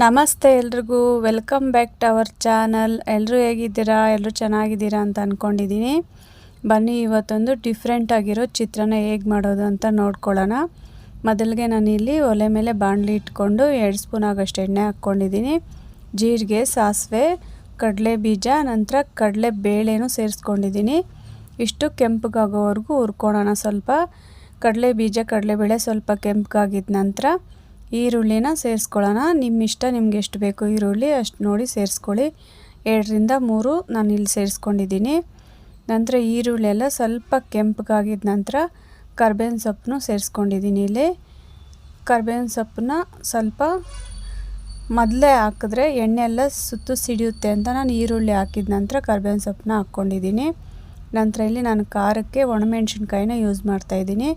ನಮಸ್ತೆ ಎಲ್ರಿಗೂ, welcome back to our channel. ಎಲ್ಲರೂ ಹೇಗಿದ್ದೀರಾ? ಎಲ್ಲರೂ ಚೆನ್ನಾಗಿದ್ದೀರಾ ಅಂತ ಅಂದ್ಕೊಂಡಿದ್ದೀನಿ. ಬನ್ನಿ ಇವತ್ತೊಂದು ಡಿಫ್ರೆಂಟ್ ಆಗಿರೋ ಚಿತ್ರಾನ್ನ ಹೇಗೆ ಮಾಡೋದು ಅಂತ ನೋಡ್ಕೊಳ್ಳೋಣ. ಮೊದಲಿಗೆ ನಾನಿಲ್ಲಿ ಒಲೆ ಮೇಲೆ ಬಾಣಲಿ ಇಟ್ಕೊಂಡು 2 ಸ್ಪೂನ್ ಆಗೋಷ್ಟು ಎಣ್ಣೆ ಹಾಕ್ಕೊಂಡಿದ್ದೀನಿ. ಜೀರಿಗೆ, ಸಾಸಿವೆ, ಕಡಲೆ ಬೀಜ, ನಂತರ ಕಡಲೆ ಬೇಳೆನೂ ಸೇರಿಸ್ಕೊಂಡಿದ್ದೀನಿ. ಇಷ್ಟು ಕೆಂಪಗಾಗೋವರೆಗೂ ಹುರ್ಕೊಳ್ಳೋಣ. ಸ್ವಲ್ಪ ಕಡಲೆ ಬೀಜ, ಕಡಲೆಬೇಳೆ ಸ್ವಲ್ಪ ಕೆಂಪಗಾಗಿದ್ದ ನಂತರ ಈರುಳ್ಳಿನ ಸೇರಿಸ್ಕೊಳ್ಳೋಣ. ನಿಮ್ಮ ಇಷ್ಟ, ನಿಮ್ಗೆ ಎಷ್ಟು ಬೇಕು ಈರುಳ್ಳಿ ಅಷ್ಟು ನೋಡಿ ಸೇರಿಸ್ಕೊಳ್ಳಿ. 2 ರಿಂದ 3 ನಾನು ಇಲ್ಲಿ ಸೇರಿಸ್ಕೊಂಡಿದ್ದೀನಿ. ನಂತರ ಈರುಳ್ಳಿ ಎಲ್ಲ ಸ್ವಲ್ಪ ಕೆಂಪಗಾಗಿದ್ದ ನಂತರ ಕರ್ಬೇವಿನ ಸೊಪ್ಪನ್ನು ಸೇರಿಸ್ಕೊಂಡಿದ್ದೀನಿ. ಇಲ್ಲಿ ಕರ್ಬೇವಿನ ಸೊಪ್ಪನ್ನ ಸ್ವಲ್ಪ ಮೊದಲೇ ಹಾಕಿದ್ರೆ ಎಣ್ಣೆ ಎಲ್ಲ ಸುತ್ತು ಸಿಡಿಯುತ್ತೆ ಅಂತ ನಾನು ಈರುಳ್ಳಿ ಹಾಕಿದ ನಂತರ ಕರ್ಬೇವಿನ ಸೊಪ್ಪನ್ನ ಹಾಕ್ಕೊಂಡಿದ್ದೀನಿ. ನಂತರ ಇಲ್ಲಿ ನಾನು ಖಾರಕ್ಕೆ ಒಣಮೆಣ್ಸಿನ್ಕಾಯಿನ ಯೂಸ್ ಮಾಡ್ತಾಯಿದ್ದೀನಿ.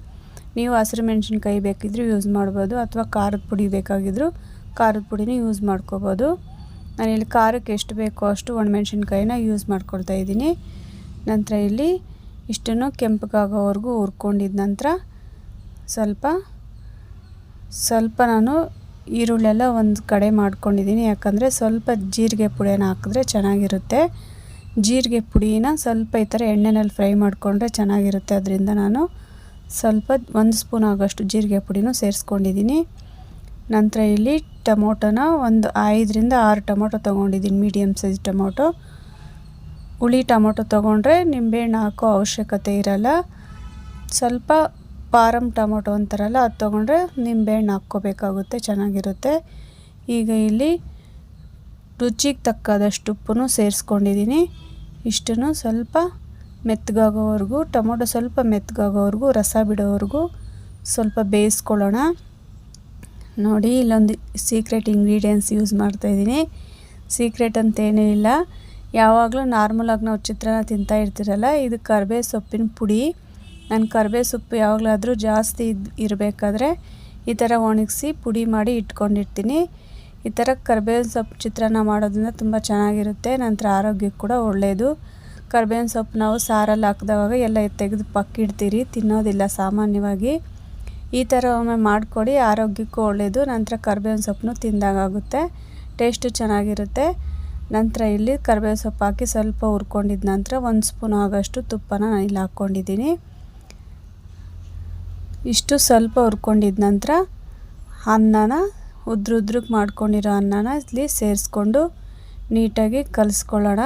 ನೀವು ಹಸಿರು ಮೆಣಸಿನ್ಕಾಯಿ ಬೇಕಿದ್ದರೂ ಯೂಸ್ ಮಾಡ್ಬೋದು, ಅಥವಾ ಖಾರದ ಪುಡಿ ಬೇಕಾಗಿದ್ದರೂ ಖಾರದ ಪುಡಿನ ಯೂಸ್ ಮಾಡ್ಕೋಬೋದು. ನಾನಿಲ್ಲಿ ಖಾರಕ್ಕೆ ಎಷ್ಟು ಬೇಕೋ ಅಷ್ಟು ಒಣಮೆಣ್ಸಿನ್ಕಾಯಿನ ಯೂಸ್ ಮಾಡ್ಕೊಳ್ತಾ ಇದ್ದೀನಿ. ನಂತರ ಇಲ್ಲಿ ಇಷ್ಟನ್ನು ಕೆಂಪಗಾಗೋವರೆಗೂ ಹುರ್ಕೊಂಡಿದ್ದ ನಂತರ ಸ್ವಲ್ಪ ನಾನು ಈರುಳ್ಳೆಲ್ಲ ಒಂದು ಕಡೆ ಮಾಡ್ಕೊಂಡಿದ್ದೀನಿ. ಯಾಕಂದರೆ ಸ್ವಲ್ಪ ಜೀರಿಗೆ ಪುಡಿನ ಹಾಕಿದ್ರೆ ಚೆನ್ನಾಗಿರುತ್ತೆ. ಜೀರಿಗೆ ಪುಡಿನ ಸ್ವಲ್ಪ ಈ ಥರ ಎಣ್ಣೆನಲ್ಲಿ ಫ್ರೈ ಮಾಡಿಕೊಂಡ್ರೆ ಚೆನ್ನಾಗಿರುತ್ತೆ. ಅದರಿಂದ ನಾನು ಸ್ವಲ್ಪ 1 ಸ್ಪೂನ್ ಆಗೋಷ್ಟು ಜೀರಿಗೆ ಪುಡಿನೂ ಸೇರಿಸ್ಕೊಂಡಿದ್ದೀನಿ. ನಂತರ ಇಲ್ಲಿ ಟೊಮೊಟೊನ ಒಂದು 5 ರಿಂದ 6 ಟೊಮೊಟೊ ತೊಗೊಂಡಿದ್ದೀನಿ, ಮೀಡಿಯಮ್ ಸೈಜ್ ಟೊಮೊಟೊ. ಹುಳಿ ಟೊಮೊಟೊ ತೊಗೊಂಡ್ರೆ ನಿಂಬೆಹಣ್ಣು ಹಾಕೋ ಅವಶ್ಯಕತೆ ಇರಲ್ಲ. ಸ್ವಲ್ಪ ಪಾರಮ್ ಟೊಮೊಟೊ ಅಂತಾರಲ್ಲ, ಅದು ತೊಗೊಂಡ್ರೆ ನಿಂಬೆಹಣ್ಣು ಹಾಕ್ಕೋಬೇಕಾಗುತ್ತೆ, ಚೆನ್ನಾಗಿರುತ್ತೆ. ಈಗ ಇಲ್ಲಿ ರುಚಿಗೆ ತಕ್ಕದಷ್ಟು ಉಪ್ಪನ್ನು ಸೇರಿಸ್ಕೊಂಡಿದ್ದೀನಿ. ಇಷ್ಟನ್ನು ಸ್ವಲ್ಪ ಮೆತ್ತಗಾಗೋವರೆಗೂ, ಟೊಮೊಟೊ ಸ್ವಲ್ಪ ಮೆತ್ತಗಾಗೋವರೆಗೂ, ರಸ ಬಿಡೋವರೆಗೂ ಸ್ವಲ್ಪ ಬೇಯಿಸ್ಕೊಳ್ಳೋಣ. ನೋಡಿ, ಇಲ್ಲೊಂದು ಸೀಕ್ರೆಟ್ ಇಂಗ್ರೀಡಿಯೆಂಟ್ಸ್ ಯೂಸ್ ಮಾಡ್ತಾಯಿದ್ದೀನಿ. ಸೀಕ್ರೆಟ್ ಅಂತೇನೂ ಇಲ್ಲ, ಯಾವಾಗಲೂ ನಾರ್ಮಲಾಗಿ ನಾವು ಚಿತ್ರಾನ್ನ ತಿಂತಾ ಇರ್ತೀರಲ್ಲ, ಇದು ಕರಿಬೇವು ಸೊಪ್ಪಿನ ಪುಡಿ. ನಾನು ಕರಿಬೇವು ಸೊಪ್ಪು ಯಾವಾಗಲಾದರೂ ಜಾಸ್ತಿ ಇರಬೇಕಾದ್ರೆ ಈ ಥರ ಒಣಗಿಸಿ ಪುಡಿ ಮಾಡಿ ಇಟ್ಕೊಂಡಿರ್ತೀನಿ. ಈ ಥರ ಕರಿಬೇವಿನ ಸೊಪ್ಪು ಚಿತ್ರಾನ್ನ ಮಾಡೋದ್ರಿಂದ ತುಂಬ ಚೆನ್ನಾಗಿರುತ್ತೆ. ನಂತರ ಆರೋಗ್ಯಕ್ಕೆ ಕೂಡ ಒಳ್ಳೆಯದು. ಕರಿಬೇವಿನ ಸೊಪ್ಪು ನಾವು ಸಾರಲ್ಲಿ ಹಾಕಿದವಾಗ ಎಲ್ಲ ತೆಗೆದು ಪಕ್ಕಿಡ್ತೀರಿ, ತಿನ್ನೋದಿಲ್ಲ ಸಾಮಾನ್ಯವಾಗಿ. ಈ ಥರ ಒಮ್ಮೆ ಮಾಡಿಕೊಡಿ, ಆರೋಗ್ಯಕ್ಕೂ ಒಳ್ಳೆಯದು. ನಂತರ ಕರಿಬೇವಿನ ಸೊಪ್ಪನ್ನು ತಿಂದಾಗುತ್ತೆ, ಟೇಸ್ಟು ಚೆನ್ನಾಗಿರುತ್ತೆ. ನಂತರ ಇಲ್ಲಿ ಕರಿಬೇವಿನ ಸೊಪ್ಪು ಹಾಕಿ ಸ್ವಲ್ಪ ಹುರ್ಕೊಂಡಿದ್ದ ನಂತರ 1 ಸ್ಪೂನ್ ಆಗೋಷ್ಟು ತುಪ್ಪನ ನಾನು ಇಲ್ಲಿ ಹಾಕ್ಕೊಂಡಿದ್ದೀನಿ. ಇಷ್ಟು ಸ್ವಲ್ಪ ಹುರ್ಕೊಂಡಿದ್ದ ನಂತರ ಅನ್ನನ ಉದ್ರುದ್ರಕ್ಕೆ ಮಾಡ್ಕೊಂಡಿರೋ ಅನ್ನನ ಇಲ್ಲಿ ಸೇರಿಸ್ಕೊಂಡು ನೀಟಾಗಿ ಕಲಿಸ್ಕೊಳ್ಳೋಣ.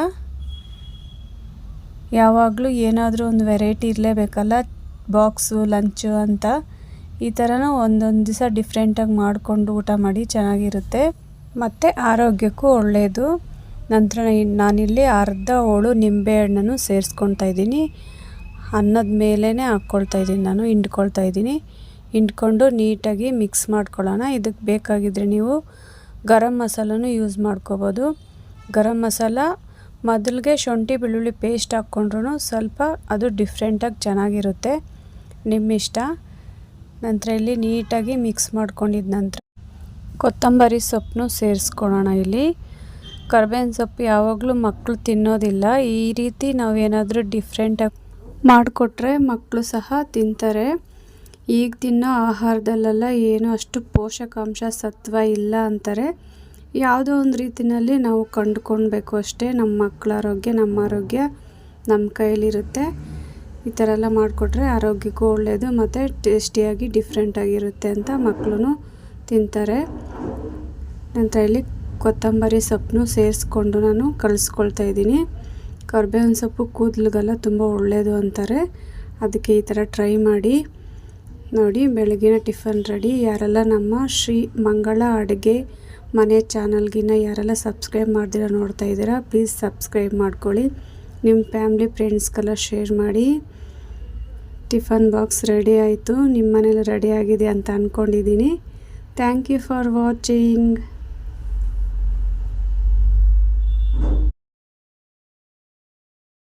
ಯಾವಾಗಲೂ ಏನಾದರೂ ಒಂದು ವೆರೈಟಿ ಇರಲೇಬೇಕಲ್ಲ, ಬಾಕ್ಸು ಲಂಚು ಅಂತ. ಈ ಥರನೂ ಒಂದೊಂದು ದಿವಸ ಡಿಫ್ರೆಂಟಾಗಿ ಮಾಡಿಕೊಂಡು ಊಟ ಮಾಡಿ, ಚೆನ್ನಾಗಿರುತ್ತೆ ಮತ್ತು ಆರೋಗ್ಯಕ್ಕೂ ಒಳ್ಳೆಯದು. ನಂತರ ನಾನಿಲ್ಲಿ ಅರ್ಧ ಹೋಳು ನಿಂಬೆಹಣ್ಣನ್ನು ಸೇರಿಸ್ಕೊಳ್ತಾ ಇದ್ದೀನಿ. ಅನ್ನದ ಮೇಲೇ ಹಾಕ್ಕೊಳ್ತಾಯಿದ್ದೀನಿ, ನಾನು ಹಿಂಡ್ಕೊಳ್ತಾ ಇದ್ದೀನಿ. ಹಿಂಡ್ಕೊಂಡು ನೀಟಾಗಿ ಮಿಕ್ಸ್ ಮಾಡ್ಕೊಳ್ಳೋಣ. ಇದಕ್ಕೆ ಬೇಕಾಗಿದ್ದರೆ ನೀವು ಗರಂ ಮಸಾಲನೂ ಯೂಸ್ ಮಾಡ್ಕೋಬೋದು. ಗರಂ ಮಸಾಲ ಮೊದಲಿಗೆ ಶುಂಠಿ ಬೆಳ್ಳುಳ್ಳಿ ಪೇಸ್ಟ್ ಹಾಕ್ಕೊಂಡ್ರೂ ಸ್ವಲ್ಪ ಅದು ಡಿಫ್ರೆಂಟಾಗಿ ಚೆನ್ನಾಗಿರುತ್ತೆ, ನಿಮ್ಮಿಷ್ಟ. ನಂತರ ಇಲ್ಲಿ ನೀಟಾಗಿ ಮಿಕ್ಸ್ ಮಾಡ್ಕೊಂಡಿದ್ದ ನಂತರ ಕೊತ್ತಂಬರಿ ಸೊಪ್ಪನ್ನು ಸೇರಿಸ್ಕೊಳ್ಳೋಣ. ಇಲ್ಲಿ ಕರಿಬೇವಿನ ಸೊಪ್ಪು ಯಾವಾಗಲೂ ಮಕ್ಕಳು ತಿನ್ನೋದಿಲ್ಲ. ಈ ರೀತಿ ನಾವೇನಾದರೂ ಡಿಫ್ರೆಂಟಾಗಿ ಮಾಡಿಕೊಟ್ರೆ ಮಕ್ಕಳು ಸಹ ತಿಂತಾರೆ. ಈಗ ತಿನ್ನೋ ಆಹಾರದಲ್ಲೆಲ್ಲ ಏನೂ ಅಷ್ಟು ಪೋಷಕಾಂಶ ಸತ್ವ ಇಲ್ಲ ಅಂತಾರೆ. ಯಾವುದೋ ಒಂದು ರೀತಿಯಲ್ಲಿ ನಾವು ಕಂಡುಕೊಳ್ಬೇಕು ಅಷ್ಟೇ. ನಮ್ಮ ಮಕ್ಕಳ ಆರೋಗ್ಯ, ನಮ್ಮ ಆರೋಗ್ಯ ನಮ್ಮ ಕೈಲಿರುತ್ತೆ. ಈ ಥರ ಎಲ್ಲ ಮಾಡಿಕೊಟ್ರೆ ಆರೋಗ್ಯಕ್ಕೂ ಒಳ್ಳೆಯದು ಮತ್ತು ಟೇಸ್ಟಿಯಾಗಿ ಡಿಫ್ರೆಂಟಾಗಿರುತ್ತೆ ಅಂತ ಮಕ್ಕಳು ತಿಂತಾರೆ. ನಂತರ ಇಲ್ಲಿ ಕೊತ್ತಂಬರಿ ಸೊಪ್ಪನ್ನು ಸೇರಿಸ್ಕೊಂಡು ನಾನು ಕಲಿಸ್ಕೊಳ್ತಾ ಇದ್ದೀನಿ. ಕರಿಬೇವಿನ ಸೊಪ್ಪು ಕೂದಲಿಗೆಲ್ಲ ತುಂಬ ಒಳ್ಳೆಯದು ಅಂತಾರೆ, ಅದಕ್ಕೆ ಈ ಥರ ಟ್ರೈ ಮಾಡಿ ನೋಡಿ. ಬೆಳಗಿನ ಟಿಫನ್ ರೆಡಿ. ಯಾರೆಲ್ಲ ನಮ್ಮ ಶ್ರೀ ಮಂಗಳ ಅಡುಗೆ ಮನೆ ಚಾನಲ್ಗಿನ್ನ ಯಾರೆಲ್ಲ ಸಬ್ಸ್ಕ್ರೈಬ್ ಮಾಡ್ದಿರ ನೋಡ್ತಾ ಇದ್ದೀರಾ, ಪ್ಲೀಸ್ ಸಬ್ಸ್ಕ್ರೈಬ್ ಮಾಡ್ಕೊಳ್ಳಿ. ನಿಮ್ಮ ಫ್ಯಾಮ್ಲಿ ಫ್ರೆಂಡ್ಸ್ಗೆಲ್ಲ ಶೇರ್ ಮಾಡಿ. ಟಿಫನ್ ಬಾಕ್ಸ್ ರೆಡಿ ಆಯಿತು, ನಿಮ್ಮ ಮನೇಲಿ ರೆಡಿ ಆಗಿದೆ ಅಂತ ಅಂದ್ಕೊಂಡಿದ್ದೀನಿ. Thank you for watching.